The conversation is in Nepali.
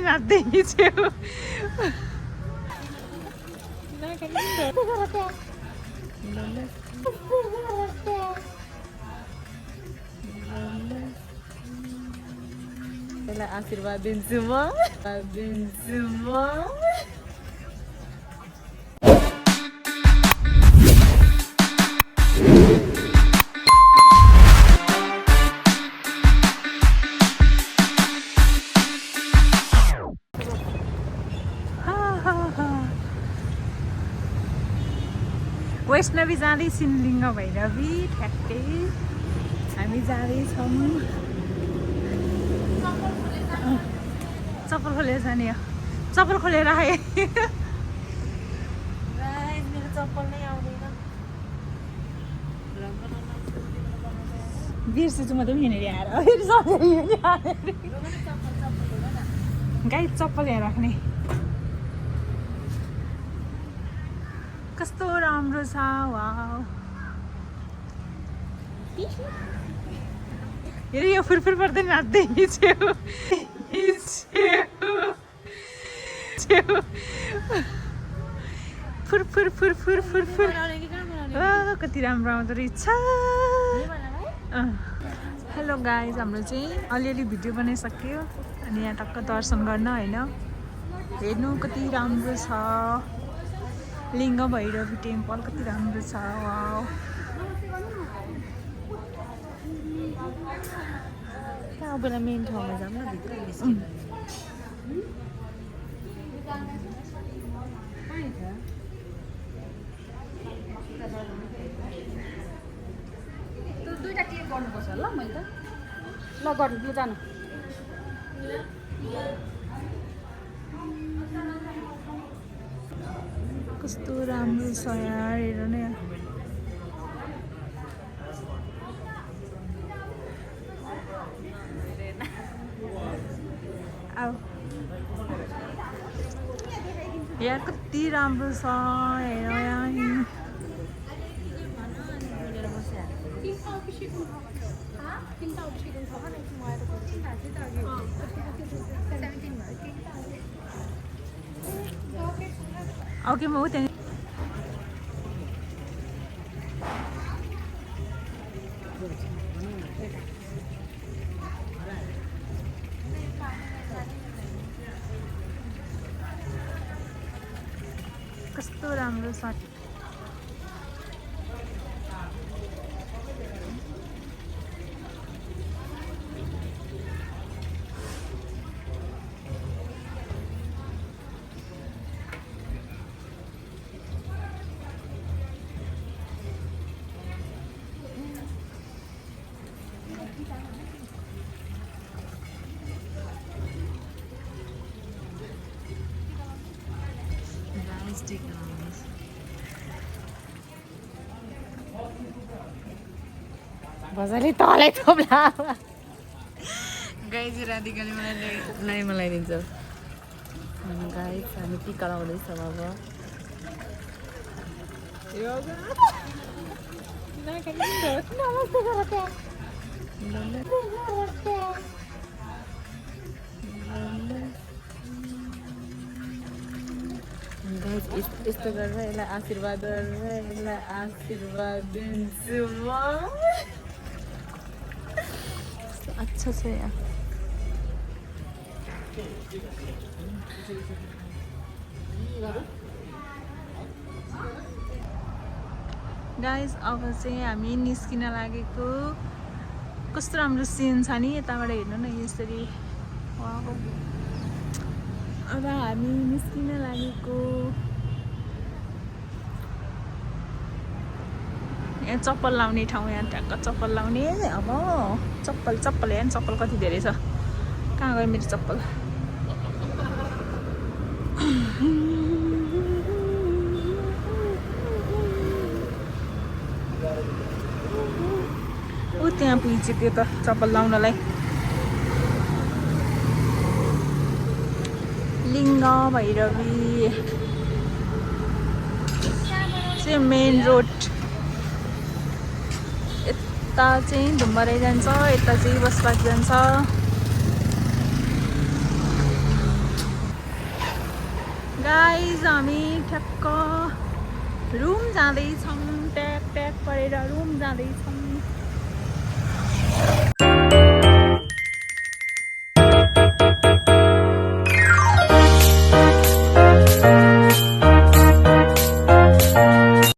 नाच्दै हिँड्छौ त्यसलाई आशीर्वाद दिन्छु म वैष्णवी जाँदैछिन् लिङ्ग भैरवी ठ्याक्कै हामी जाँदैछौँ चप्पल खोलेर जाने हो चप्पल खोलेर आए मेरो चप्पल नै आउँदैन बिर्सेछु म त हिँडेर आएर गाई चप्पल यहाँ राख्ने कस्तो राम्रो छ वाउ हेर यो फुरफुर पर्दै नाच्दै हिँड्छौ फुरफुर फुरफुर फुरफुर कति राम्रो आउँदो रहेछ हेलो गाइज हाम्रो चाहिँ अलिअलि भिडियो बनाइसक्यो अनि यहाँ टक्क दर्शन गर्न होइन हेर्नु कति राम्रो छ लिङ्ग भैरवी टेम्पल कति राम्रो छ वाउ अब बेला मेन ठाउँमा जाऊँ न भित्र दुईटा क्लिक गर्नुपर्छ ल मैले त ल गर्नु ल जानु कस्तो राम्रो छ यार हेर न यार कति राम्रो छ हेर यहाँ ओके म त्यहाँ कस्तो राम्रो छ मजाले तलै थोप्ला गाई चाहिँ राधिकाले मलाई लगाइदिन्छ अनि गाई हामी टिका लगाउँदैछौँ अब यस्तो गरेर यसलाई आशीर्वाद दिन्छु म अच्छा छ यहाँ गाइस अब चाहिँ हामी निस्किन लागेको कस्तो राम्रो सिन छ नि यताबाट हेर्नु न यसरी अब हामी निस्किन लागेको यहाँ चप्पल लाउने ठाउँ यहाँ ट्याक्क चप्पल लाउने अब चप्पल यहाँ चप्पल कति धेरै छ कहाँ गयो मेरो चप्पल ऊ त्यहाँ पुगिसक्यो त चप्पल लाउनलाई लिङ्ग भैरवी चाहिँ मेन रोड यता चाहिँ धुम्बराई जान्छ यता चाहिँ बसपास जान्छ गाइज हामी ठ्याक्क रुम जाँदैछौँ ट्याक ट्याक गरेर रुम जाँदैछौँ